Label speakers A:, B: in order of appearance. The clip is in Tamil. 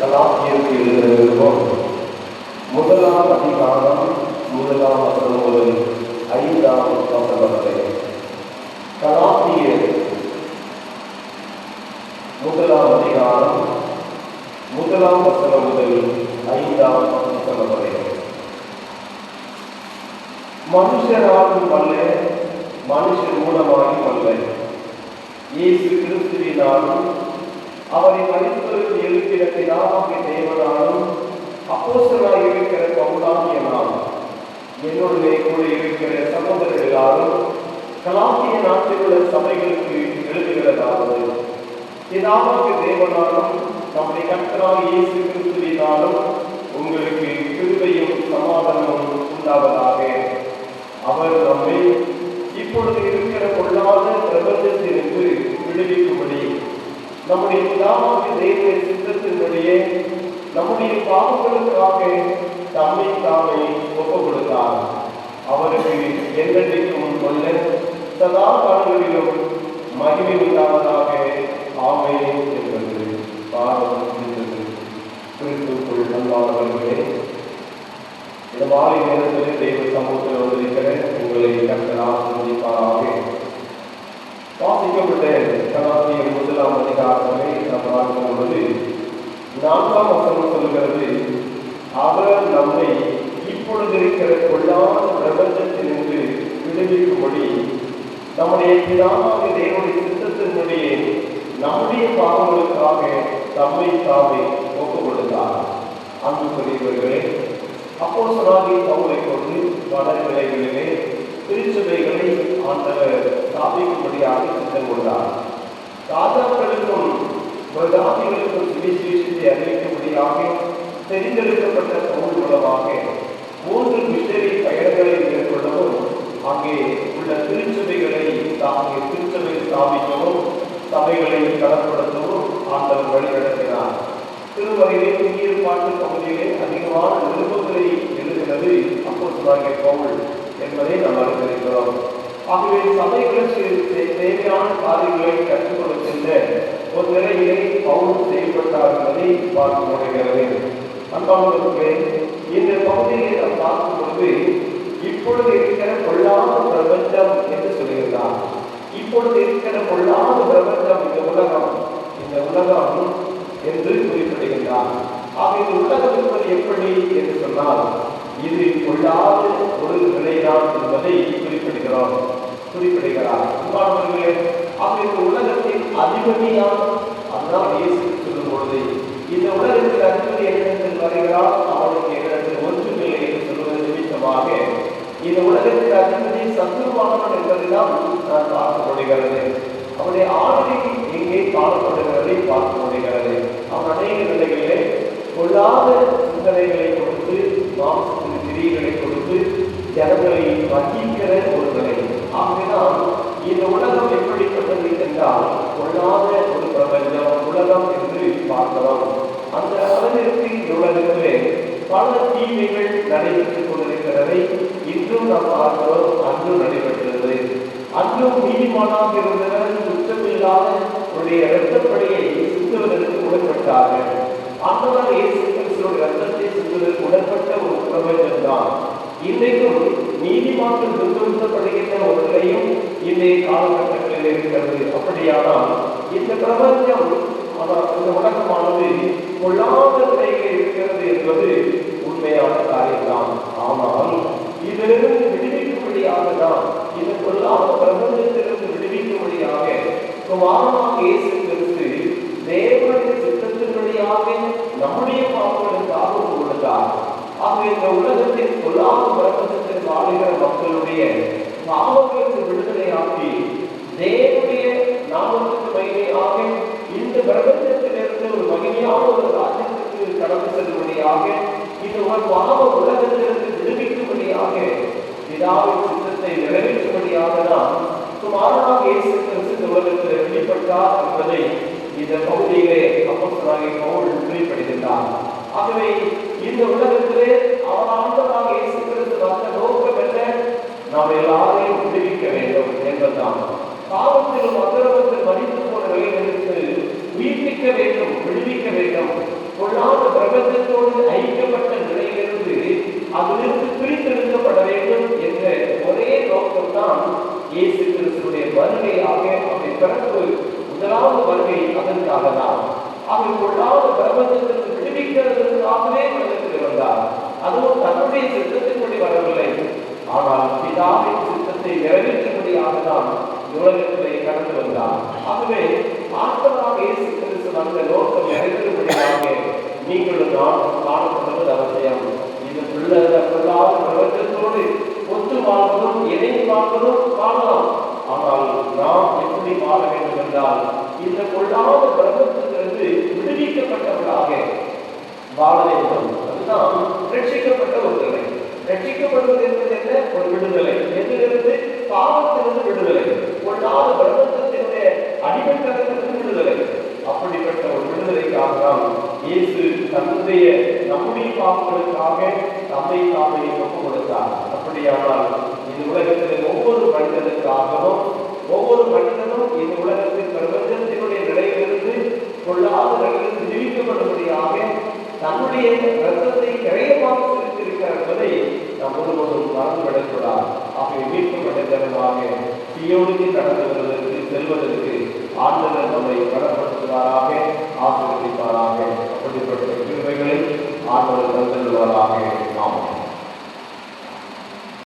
A: கலாத்தியருக்கு எழுதுகிறோம் முதலாம் அதிகாரம் 1ஆம் வசனம் முதல் 5ஆம் வசனம் வரை. கலாத்தியர் 1ஆம் அதிகாரம் 1ஆம் வசனம் முதல் 5ஆம் வசனம் வரை. மனுஷராலும் அல்ல, மனுஷர் மூலமாயும் அல்ல, இயேசு கிறிஸ்துவினாலும் அவரை மரித்தோருக்கு எழுப்பின பிதாவாகிய தேவனாலும் அப்போஸ்தலராய் இருக்கிற பவுலாகிய நான் என்னுடைய கூட இருக்கிற சகோதரர்களாலும் கலாத்திய நாட்டில் உள்ள சபைகளுக்கு எழுதுகிறதாவது, பிதாவாகிய தேவனாலும் நம்முடைய கர்த்தராகிய இயேசு கிறிஸ்துவினாலும் உங்களுக்கு கிருபையும் சமாதானமும் உண்டாவதாக. அவர் நம்மை இப்பொழுது இருக்கிற பொல்லாத பிரபஞ்சத்திலிருந்து விடுவிக்கும்படி நம்முடைய பிதாவாகிய தேவனுடைய சித்தத்தின்படியே நம்முடைய பாவங்களுக்காக தம்மை தாமே ஒப்புக் கொடுத்தார். அவருக்கு என்றென்றைக்கும் கொள்ள சதா காலங்களிலும் மகிமை உண்டாவதாக. ஆமென் என்பது பாவம் செய்தது. கிறிஸ்துவுக்குள் அன்பானவர்களே, இந்த மாலை நேரத்தில் தெய்வ சமூகத்தில் வந்திருக்கிற உங்களை கர்த்தர் ஆசீர்வதிப்பாராக. வாசிக்கப்பட்ட கலாத்தியர் 1ஆம் அதிகாரத்தை நாம் பார்க்கும் பொழுது 4ஆம் வசனம் சொல்கிறது, அவர் நம்மை இப்பொழுது இருக்கிற பொல்லாத பிரபஞ்சத்திலிருந்து விடுவிக்கும்படி நம்முடைய பிதாவாகிய தேவனுடைய சித்தத்தின்படியே நம்முடைய பாவங்களுக்காக தம்மை தாமே ஒப்புக் கொடுத்தார். அன்புக்குரியவர்களே, அப்போஸ்தலனாகிய பவுலை கொண்டு பல நிலைகளிலே திருச்சபைகளை ஆண்டவர் ஸ்தாபிக்கும்படியாக திட்டம் கொண்டார். ராஜாக்களுக்கும் பிரதானிகளுக்கும் சுவிசேஷத்தை அறிவிக்கும்படியாக தெரிந்தெடுக்கப்பட்ட பவுல் மூலமாக 3 மிஷனரி பயணங்களை மேற்கொள்ளவும் அங்கே உள்ள திருச்சபைகளை திருச்சபை ஸ்தாபிக்கவும் சபைகளை கலப்படுத்தவும் ஆண்டவர் வழிநடத்தினார். திருமறையிலே புதிய பாட்டு பகுதியிலே அதிகமான நிருபங்களை எழுதினது அப்போஸ்தலனாகிய பவுல் என்பதை நாம் அறிந்திருக்கிறோம். ஆகவே சபைகளுக்கு தேவையான காரியங்களை கற்றுக் கொடுக்கின்ற ஒரு நிலையிலே பவுல் செயல்பட்டார் என்பதை பார்க்க முடிகிறது. அன்பானவர்களே, இந்த பகுதியை நாம் பார்க்கும் பொழுது இப்பொழுது இருக்கிற பொல்லாத பிரபஞ்சம் என்று சொல்கிறார். இப்பொழுது இருக்கிற பொல்லாத பிரபஞ்சம் இந்த உலகம் என்று குறிப்பிடுகின்றார். ஆக இந்த உலகம் என்பது எப்படி என்று சொன்னால் இது பொல்லாத ஒரு நிலைதான் என்பதை குறிப்பிடுகிறார். அன்பானவர்களே, ஆக இந்த உலகத்தின் அதிபதியான அதுதான் இயேசு சொல்லும் பொழுது இந்த உலகத்தில் அதிபதி என்னிடத்தில் வருகிறார், அவனுக்கு என்னிடத்தில் ஒன்றுமில்லை என்று சொல்வது நிமித்தமாக இந்த உலகத்தில் அதிபதி சத்துருவானவன் என்பதுதான் நான் பார்க்க முடிகிறது. அவனுடைய ஆளுகை எங்கே காணப்படுகிறதை பார்க்க முடிகிறது. அவன் அநேக நிலைகளிலே பொல்லாத சிந்தனைகளை கொடுத்து, மாம்சத்தின் கிரியைகளை கொடுத்து ஜனங்களை வஞ்சிக்கிற ஒரு நிலை. ஆகவேதான் இந்த உலகம் எப்படிப்பட்டது என்றால் பொல்லாத ஒரு பிரபஞ்சம் உலகம் என்று பார்க்கலாம். அந்த அளவிற்கு இந்த உலகத்திலே பல தீமைகள் நடைபெற்றுக் கொண்டிருக்கிறதை இன்றும் நாம் பார்க்கிறோம். அன்றும் நடைபெற்றது. அன்றும் நீதிமானாக இருந்தவர் குற்றமில்லாத உடைய இரத்தப்படியை சிந்துவதற்கு உடன்பட்டார்கள். ஆண்டவர் இயேசு கிறிஸ்துவின் இரத்தத்தை சிந்துவதற்கு உடன்பட்ட ஒரு பிரபஞ்சம் தான் இன்றைக்கும் நீதிமான்கள் துன்புறுத்தப்படுகின்ற ஒரு நிலையும் இன்றைய காலகட்டங்களில் இருக்கிறது. அப்படியானால் இந்த பிரபஞ்சம் இந்த உலகமானது பொல்லாத நிலையில் இருக்கிறது என்பது உண்மையான காரியம்தான். ஆனால் இதிலிருந்து விடுவிக்கும்படியாக தான் இந்த பொல்லாத பிரபஞ்சத்திலிருந்து விடுவிக்கும்படியாக குமாரனாகிய இயேசு கிறிஸ்து தேவனுடைய சித்தத்தின்படியாக நம்முடைய பாவங்களுக்காக கொடுத்தார். ஆக இந்த உலகத்தின் பொல்லாத பிரபஞ்சத்தில் வாழுகிற மக்களுடைய பாவங்களுக்கு விடுதலையாக்கி தேவனுடைய நாமத்துக்கு மகிமையாக இந்த பிரபஞ்சத்திலிருந்து ஒரு மகிமையான ஒரு ராஜ்யத்திற்கு கடந்து செல்லும்படியாக இந்த ஒரு பாவ உலகத்திலிருந்து விடுவிக்கும்படியாக பிதாவின் சித்தத்தை நிறைவேற்றும்படியாக தான் குமாரனாகிய இயேசு கிறிஸ்து உலகத்தில் வெளிப்பட்டார் என்பதை இந்த பகுதியிலே அப்போஸ்தலனாகிய பவுல் குறிப்பிடுகின்றார். ஆகவே இந்த உலகத்திலே அவர் ஆண்டவராகிய இயேசு கிறிஸ்து வந்த நோக்கம் என்ன? நாம் எல்லாரையும் விடுவிக்க வேண்டும் என்பதுதான். பாவத்திலும் அக்கிரமத்தில் மரித்து போன நிலைகளுக்கு உயிர்ப்பிக்க வேண்டும், விடுவிக்க வேண்டும். பொல்லாத அதிலிருந்து பிரித்தெடுக்கப்பட வேண்டும் என்ற ஒரே நோக்கம்தான் இயேசு கிறிஸ்துடைய வருகையாக அவருடைய பிறப்பு முதலாவது வருகை அதற்காக தான். அவர் கொள்ளாத பிரபஞ்சத்திற்கு விடுவிக்கிறதற்காகவே உலகத்தில் வந்தார். அதுவும் தன்னுடைய சித்தத்தின்படி வரவில்லை, ஆனால் பிதாவின் சித்தத்தை நிறைவேற்றும்படியாக தான் உலகத்திலே கடந்து வந்தார். ஆகவே ஆண்டவராக இயேசு கிறிஸ்து அந்த நோக்கம் நிறைவேறும்படியாக நீங்களும் நானும் காணப்படுவது அவசியம். இது பிள்ளாத பிரபஞ்சத்தோடு ஒத்து வாழ்வதும் இணைந்து வாழ்வதும் காணலாம். ஆனால் நாம் எப்படி வாழ வேண்டும் என்றால் இந்த கொள்ளாத பிரபஞ்சத்திலிருந்து விடுவிக்கப்பட்டவர்களாக வாழ வேண்டும். அதுதான் ரட்சிக்கப்பட்ட ஒரு நிலை. ரட்சிக்கப்படுவது என்பது என்ன? ஒரு விடுதலை. எதிலிருந்து? பாவத்திலிருந்து விடுதலை. கொள்ளாத பிரபஞ்சத்தினுடைய அடிமைத்தனத்திலிருந்து விடுதலை. அப்படிப்பட்ட ஒரு விடுதலைக்காக தான் இயேசு தன்னுடைய நம்முடைய பாவங்களுக்காக தம்மை தாமே ஒப்புக் கொடுத்தார். அப்படியானால் இந்த உலகத்தில் ஒவ்வொரு மனிதனுக்காகவும் ஒவ்வொரு மனிதனும் இந்த உலகத்தில் பிரபஞ்சத்தினுடைய நிலையிலிருந்து கொள்ளாத நிலையிலிருந்து விடுவிக்கப்படும்படியாக தன்னுடைய ரத்தத்தை கிரயமாக செலுத்தியிருக்கிறார் என்பதை நாம் ஒருவரும் மறந்துவிடக்கூடாது. ஆகவே மீட்கப்பட்ட ஜனமாக சீயோனுக்கு கடந்து வருவதற்கு செல்வதற்கு ஆண்டவர் நம்மை கடப்பட்ட